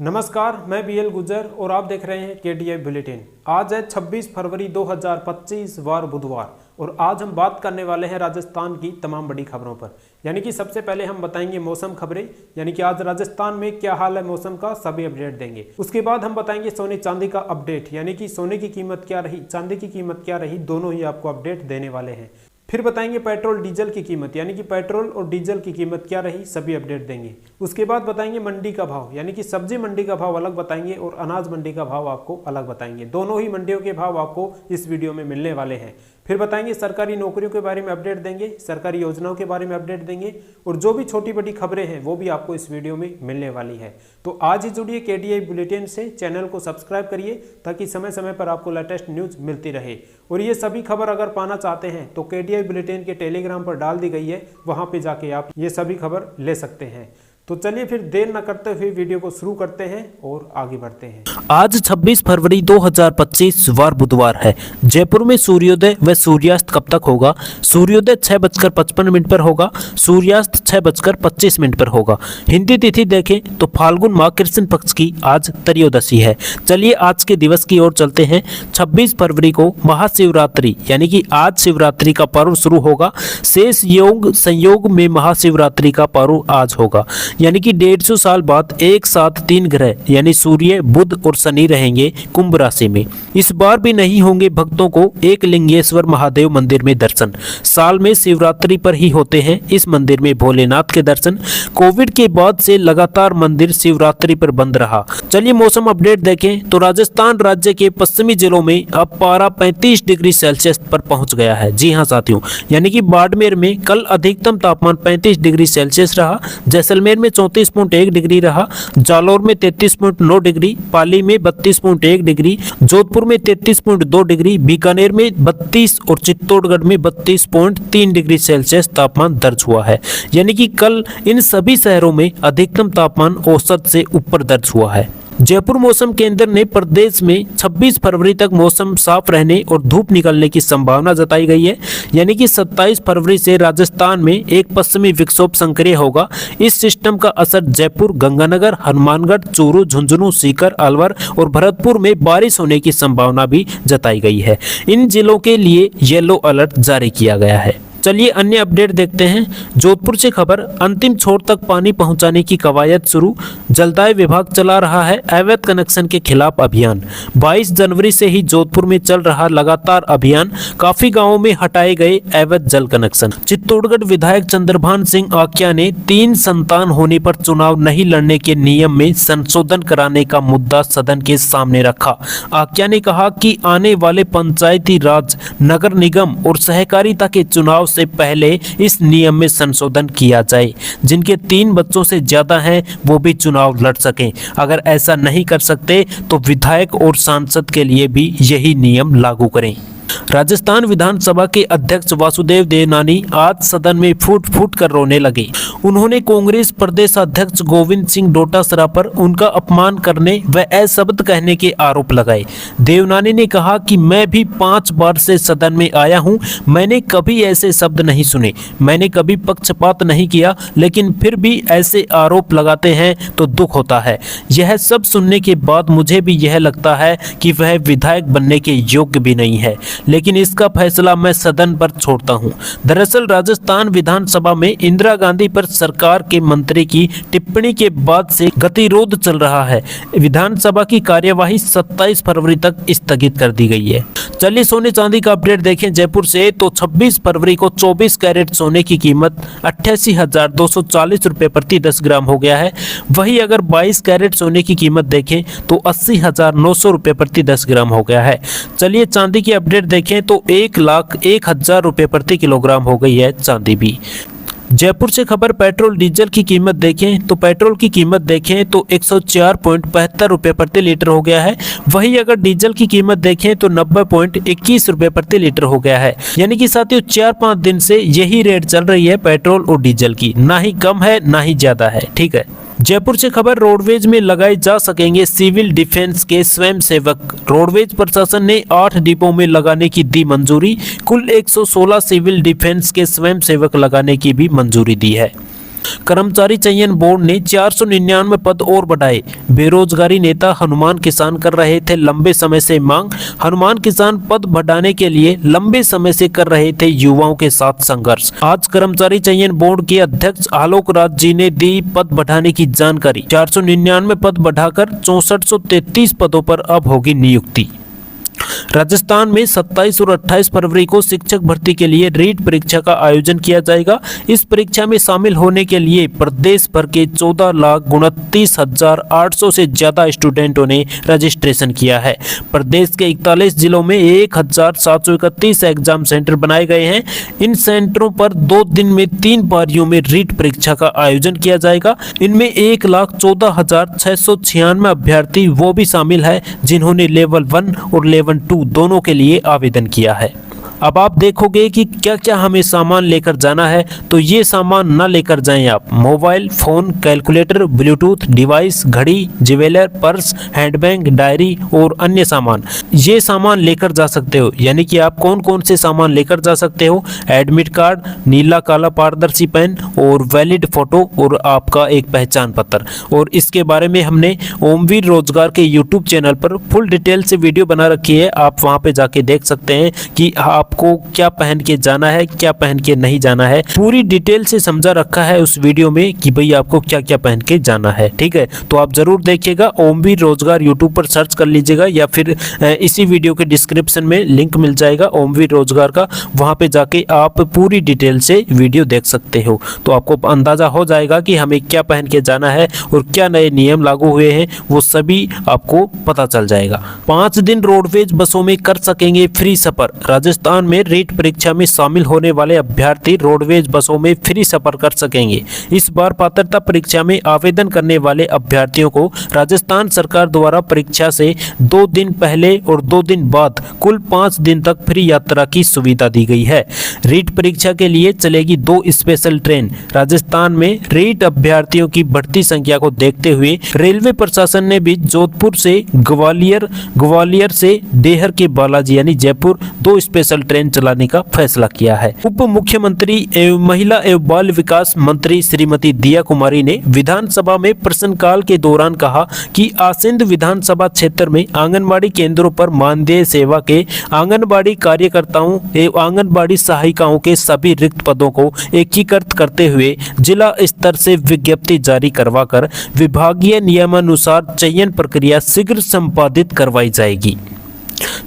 नमस्कार, मैं बीएल गुजर और आप देख रहे हैं केडीआई बुलेटिन। आज है 26 फरवरी 2025 वार बुधवार और आज हम बात करने वाले हैं राजस्थान की तमाम बड़ी खबरों पर। यानी कि सबसे पहले हम बताएंगे मौसम खबरें, यानी कि आज राजस्थान में क्या हाल है मौसम का, सभी अपडेट देंगे। उसके बाद हम बताएंगे सोने चांदी का अपडेट, यानी कि सोने की कीमत क्या रही, चांदी की कीमत क्या रही, दोनों ही आपको अपडेट देने वाले हैं। फिर बताएंगे पेट्रोल डीजल की कीमत, यानी कि पेट्रोल और डीजल की कीमत क्या रही, सभी अपडेट देंगे। उसके बाद बताएंगे मंडी का भाव, यानी कि सब्जी मंडी का भाव अलग बताएंगे और अनाज मंडी का भाव आपको अलग बताएंगे। दोनों ही मंडियों के भाव आपको इस वीडियो में मिलने वाले हैं। फिर बताएंगे सरकारी नौकरियों के बारे में अपडेट देंगे, सरकारी योजनाओं के बारे में अपडेट देंगे और जो भी छोटी बड़ी खबरें हैं वो भी आपको इस वीडियो में मिलने वाली है। तो आज ही जुड़िए केडीआई बुलेटिन से, चैनल को सब्सक्राइब करिए ताकि समय समय पर आपको लेटेस्ट न्यूज मिलती रहे। और ये सभी खबर अगर पाना चाहते हैं तो केडीआई बुलेटिन के टेलीग्राम पर डाल दी गई है, वहां पे जाके आप ये सभी खबर ले सकते हैं। तो चलिए फिर देर न करते हुए वीडियो को शुरू करते हैं और आगे बढ़ते हैं। आज 26 फरवरी 2025 वार बुधवार है। जयपुर में सूर्योदय व सूर्यास्त कब तक होगा? सूर्योदय 6:55 पर होगा, सूर्यास्त 6:25 पर होगा। हिंदी तिथि देखें तो फाल्गुन माह कृष्ण पक्ष की आज त्रयोदशी है। चलिए आज के दिवस की ओर चलते हैं। 26 फरवरी को महाशिवरात्रि यानी कि आज शिवरात्रि का पर्व शुरू होगा। शेष योग संयोग में महाशिवरात्रि का पर्व आज होगा, यानी कि 150 साल बाद एक साथ 3 ग्रह यानी सूर्य, बुध और शनि रहेंगे कुंभ राशि में। इस बार भी नहीं होंगे भक्तों को एक लिंगेश्वर महादेव मंदिर में दर्शन। साल में शिवरात्रि पर ही होते हैं इस मंदिर में भोलेनाथ के दर्शन। कोविड के बाद से लगातार मंदिर शिवरात्रि पर बंद रहा। चलिए मौसम अपडेट देखें तो राजस्थान राज्य के पश्चिमी जिलों में अब पारा 35 डिग्री सेल्सियस पर पहुंच गया है। जी हाँ साथियों, यानी कि बाड़मेर में कल अधिकतम तापमान 35 डिग्री सेल्सियस रहा, जैसलमेर में 34.1 डिग्री रहा, जालौर में 33.9 डिग्री, पाली में 32.1 डिग्री, जोधपुर में 33.2 डिग्री, बीकानेर में 32 और चित्तौड़गढ़ में 32.3 डिग्री सेल्सियस तापमान दर्ज हुआ है। यानी कि कल इन सभी शहरों में अधिकतम तापमान औसत से ऊपर दर्ज हुआ है। जयपुर मौसम केंद्र ने प्रदेश में 26 फरवरी तक मौसम साफ रहने और धूप निकलने की संभावना जताई गई है। यानी कि 27 फरवरी से राजस्थान में एक पश्चिमी विक्षोभ सक्रिय होगा। इस सिस्टम का असर जयपुर, गंगानगर, हनुमानगढ़, चूरू, झुंझुनू, सीकर, अलवर और भरतपुर में बारिश होने की संभावना भी जताई गई है। इन जिलों के लिए येलो अलर्ट जारी किया गया है। चलिए अन्य अपडेट देखते हैं। जोधपुर से खबर, अंतिम छोर तक पानी पहुंचाने की कवायद शुरू। जलदाय विभाग चला रहा है अवैध कनेक्शन के खिलाफ अभियान। 22 जनवरी से ही जोधपुर में चल रहा लगातार अभियान। काफी गांवों में हटाए गए अवैध जल कनेक्शन। चित्तौड़गढ़ विधायक चंद्रभान सिंह आक्या ने 3 संतान होने पर चुनाव नहीं लड़ने के नियम में संशोधन कराने का मुद्दा सदन के सामने रखा। आक्या ने कहा कि आने वाले पंचायती राज, नगर निगम और सहकारिता के चुनाव से पहले इस नियम में संशोधन किया जाए। जिनके 3 बच्चों से ज्यादा हैं वो भी चुनाव लड़ सकें। अगर ऐसा नहीं कर सकते तो विधायक और सांसद के लिए भी यही नियम लागू करें। राजस्थान विधानसभा के अध्यक्ष वासुदेव देवनानी आज सदन में फूट फूट कर रोने लगे। उन्होंने कांग्रेस प्रदेश अध्यक्ष गोविंद सिंह डोटासरा पर उनका अपमान करने व अशब्द कहने के आरोप लगाए। देवनानी ने कहा कि मैं भी 5 बार से सदन में आया हूं, मैंने कभी ऐसे शब्द नहीं सुने, मैंने कभी पक्षपात नहीं किया, लेकिन फिर भी ऐसे आरोप लगाते हैं तो दुख होता है। यह सब सुनने के बाद मुझे भी यह लगता है कि वह विधायक बनने के योग्य भी नहीं है, लेकिन इसका फैसला मैं सदन पर छोड़ता हूं। दरअसल राजस्थान विधानसभा में इंदिरा गांधी पर सरकार के मंत्री की टिप्पणी के बाद से गतिरोध चल रहा है। विधानसभा की कार्यवाही 27 फरवरी तक स्थगित कर दी गई है। चलिए सोने चांदी का अपडेट देखें जयपुर से तो 26 फरवरी को 24 कैरेट सोने की कीमत 88,240 रुपए प्रति 10 ग्राम हो गया है। वही अगर 22 कैरेट सोने की कीमत देखें तो 80,900 रुपए प्रति 10 ग्राम हो गया है। चलिए चांदी की अपडेट देखें तो 1,01,000 रुपए प्रति किलोग्राम हो गई है चांदी भी। जयपुर से खबर, पेट्रोल डीजल की कीमत देखें तो पेट्रोल की कीमत देखें तो 104.72 रुपये प्रति लीटर हो गया है। वही अगर डीजल की कीमत देखें तो 90.21 रुपये प्रति लीटर हो गया है। यानी कि साथियों 4-5 दिन से यही रेट चल रही है पेट्रोल और डीजल की, ना ही कम है ना ही ज्यादा है। ठीक है। जयपुर से खबर, रोडवेज में लगाए जा सकेंगे सिविल डिफेंस के स्वयंसेवक। रोडवेज प्रशासन ने 8 डिपो में लगाने की दी मंजूरी। कुल 116 सिविल डिफेंस के स्वयंसेवक लगाने की भी मंजूरी दी है। कर्मचारी चयन बोर्ड ने 499 पद और बढ़ाए। बेरोजगारी नेता हनुमान किसान कर रहे थे लंबे समय से मांग। हनुमान किसान पद बढ़ाने के लिए लंबे समय से कर रहे थे युवाओं के साथ संघर्ष। आज कर्मचारी चयन बोर्ड के अध्यक्ष आलोक राज जी ने दी पद बढ़ाने की जानकारी। 499 पद बढ़ाकर 6433 पदों पर अब होगी नियुक्ति। राजस्थान में 27 और 28 फरवरी को शिक्षक भर्ती के लिए रीट परीक्षा का आयोजन किया जाएगा। इस परीक्षा में शामिल होने के लिए प्रदेश भर के 14,29,800 से ज्यादा स्टूडेंटों ने रजिस्ट्रेशन किया है। प्रदेश के 41 जिलों में 1,731 एग्जाम सेंटर बनाए गए हैं। इन सेंटरों पर 2 दिन में 3 पारियों में रीट परीक्षा का आयोजन किया जाएगा। इनमें 1,14,696 अभ्यर्थी वो भी शामिल है जिन्होंने लेवल 1 और लेवल 2 दोनों के लिए आवेदन किया है। अब आप देखोगे कि क्या क्या हमें सामान लेकर जाना है, तो ये सामान ना लेकर जाएं आप। Mobile phone, calculator, Bluetooth device, घड़ी, ज्वेलर, पर्स, हैंडबैग, डायरी और अन्य सामान, ये सामान लेकर जा सकते हो। यानी कि आप कौन कौन से सामान लेकर जा सकते हो? एडमिट कार्ड, नीला काला पारदर्शी पेन और वैलिड फोटो और आपका एक पहचान पत्र। और इसके बारे में हमने ओमवीर रोजगार के यूट्यूब चैनल पर फुल डिटेल से वीडियो बना रखी है। आप वहां पे जाके देख सकते हैं कि आपको क्या पहन के जाना है, क्या पहन के नहीं जाना है। पूरी डिटेल से समझा रखा है उस वीडियो में कि भाई आपको क्या क्या पहन के जाना है। ठीक है, तो आप जरूर देखिएगा। ओमवीर रोजगार यूट्यूब पर सर्च कर लीजिएगा या फिर इसी वीडियो के डिस्क्रिप्शन में लिंक मिल जाएगा ओमवीर रोजगार का। वहां पे जाके आप पूरी डिटेल से वीडियो देख सकते हो, तो आपको अंदाजा हो जाएगा कि हमें क्या पहन के जाना है और क्या नए नियम लागू हुए हैं, वो सभी आपको पता चल जाएगा। 5 दिन रोडवेज बसों में कर सकेंगे फ्री सफर। राजस्थान में रीट परीक्षा में शामिल होने वाले अभ्यर्थी रोडवेज बसों में फ्री सफर कर सकेंगे। इस बार पात्रता परीक्षा में आवेदन करने वाले अभ्यर्थियों को राजस्थान सरकार द्वारा परीक्षा से 2 दिन पहले और 2 दिन बाद कुल 5 दिन तक फ्री यात्रा की सुविधा दी गई है। रीट परीक्षा के लिए चलेगी 2 स्पेशल ट्रेन। राजस्थान में रीट अभ्यर्थियों की बढ़ती संख्या को देखते हुए रेलवे प्रशासन ने भी जोधपुर से ग्वालियर से देहर के बालाजी यानी जयपुर 2 स्पेशल ट्रेन चलाने का फैसला किया है। उप मुख्यमंत्री एवं महिला एवं बाल विकास मंत्री श्रीमती दिया कुमारी ने विधानसभा में प्रश्नकाल के दौरान कहा कि आसिंद विधानसभा क्षेत्र में आंगनबाड़ी केंद्रों पर मानदेय सेवा के आंगनबाड़ी कार्यकर्ताओं एवं आंगनबाड़ी सहायिकाओं के सभी रिक्त पदों को एकीकृत करते हुए जिला स्तर से विज्ञप्ति जारी करवाकर विभागीय नियमानुसार चयन प्रक्रिया शीघ्र संपादित करवाई जाएगी।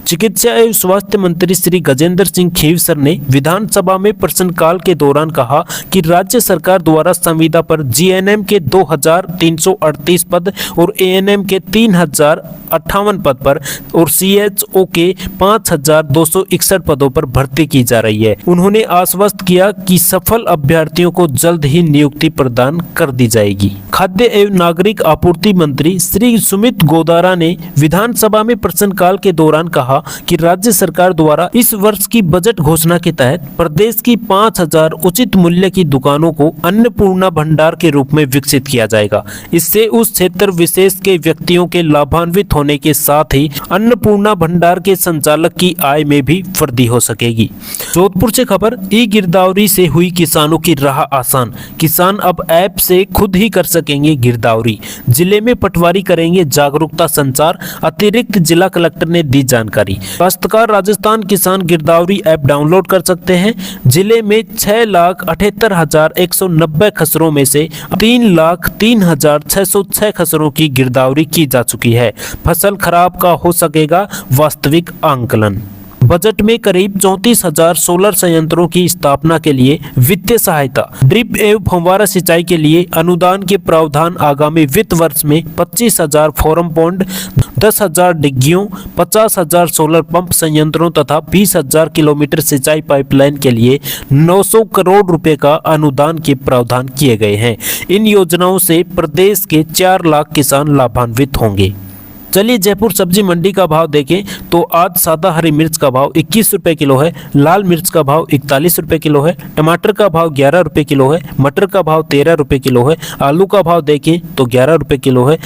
चिकित्सा एवं स्वास्थ्य मंत्री श्री गजेंद्र सिंह खीवसर ने विधानसभा में प्रश्नकाल के दौरान कहा कि राज्य सरकार द्वारा संविदा पर जीएनएम के 2338 पद और एएनएम के 3058 पद पर और सीएचओ के 5261 पदों पर भर्ती की जा रही है। उन्होंने आश्वस्त किया कि सफल अभ्यर्थियों को जल्द ही नियुक्ति प्रदान कर दी जाएगी। खाद्य एवं नागरिक आपूर्ति मंत्री श्री सुमित गोदारा ने विधानसभा में प्रश्नकाल के दौरान कहा कि राज्य सरकार द्वारा इस वर्ष की बजट घोषणा के तहत प्रदेश की 5000 उचित मूल्य की दुकानों को अन्नपूर्णा भंडार के रूप में विकसित किया जाएगा। इससे उस क्षेत्र विशेष के व्यक्तियों के लाभान्वित होने के साथ ही अन्नपूर्णा भंडार के संचालक की आय में भी वृद्धि हो सकेगी। जोधपुर से खबर, ई गिरदावरी से हुई किसानों की राह आसान। किसान अब ऐप से खुद ही कर सकेंगे गिरदावरी। जिले में पटवारी करेंगे जागरूकता संचार। अतिरिक्त जिला कलेक्टर ने दी जानकारी। काश्तकार राजस्थान किसान गिरदावरी ऐप डाउनलोड कर सकते हैं। जिले में 6,78,190 खसरों में से 3,03,606 खसरों की गिरदावरी की जा चुकी है। फसल खराब का हो सकेगा वास्तविक आंकलन। बजट में करीब 34,000 सोलर संयंत्रों की स्थापना के लिए वित्तीय सहायता। ड्रिप एवं फव्वारा सिंचाई के लिए अनुदान के प्रावधान आगामी वित्त वर्ष में 25,000 फॉरम पॉन्ड, 10,000 डिग्गियों, 50,000 सोलर पंप संयंत्रों तथा 20,000 किलोमीटर सिंचाई पाइपलाइन के लिए 900 करोड़ रुपए का अनुदान के प्रावधान किए गए हैं। इन योजनाओं से प्रदेश के 4 लाख किसान लाभान्वित होंगे। चलिए जयपुर सब्जी मंडी का भाव देखें तो आज सादा हरी मिर्च का भाव 21 रुपए किलो है, लाल मिर्च का भाव 41 रुपए किलो है, टमाटर का भाव 11 रुपए किलो है, मटर का भाव 13 रुपए किलो है, आलू का भाव देखें तो 11 रुपए किलो है,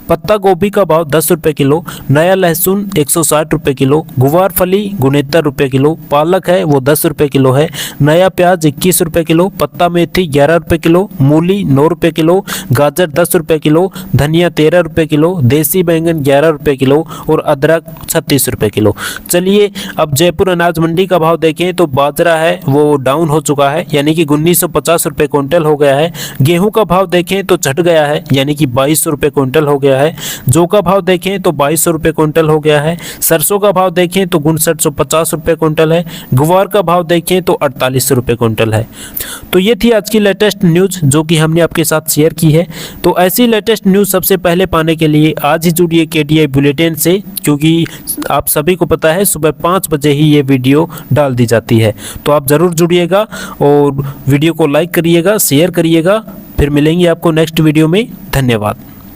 पत्ता गोभी का भाव 10 रुपये किलो, नया लहसुन 160 रुपये किलो, गुवार फली 69 रुपये किलो, पालक है वो 10 रुपये किलो है, नया प्याज 21 रुपये किलो, पत्ता मेथी 11 रुपये किलो, मूली 9 रुपये किलो, गाजर 10 रुपये किलो, धनिया 13 रुपये किलो, देसी बैंगन 11 रुपये किलो और अदरक 36 रुपये किलो। चलिए अब जयपुर अनाज मंडी का भाव देखें तो बाजरा है वो डाउन हो चुका है, यानी कि 1950 रुपये क्विंटल हो गया है। गेहूं का भाव देखें तो घट गया है, यानी कि 2200 रुपये क्विंटल हो गया है। जौ का भाव देखें तो 2200 रुपये क्विंटल हो गया है। सरसों का भाव देखें तो 5950 रुपये क्विंटल है। गुवार का भाव देखें तो 4800 रुपये क्विंटल है। तो ये थी आज की लेटेस्ट न्यूज़ जो कि हमने आपके साथ शेयर की है। तो ऐसी लेटेस्ट न्यूज़ सबसे पहले पाने के लिए आज ही जुड़िए KDI बुलेटिन से, क्योंकि आप सभी को पता है सुबह 5 बजे ही ये वीडियो डाल दी जाती है। तो आप ज़रूर जुड़िएगा और वीडियो को लाइक करिएगा, शेयर करिएगा। फिर मिलेंगे आपको नेक्स्ट वीडियो में। धन्यवाद।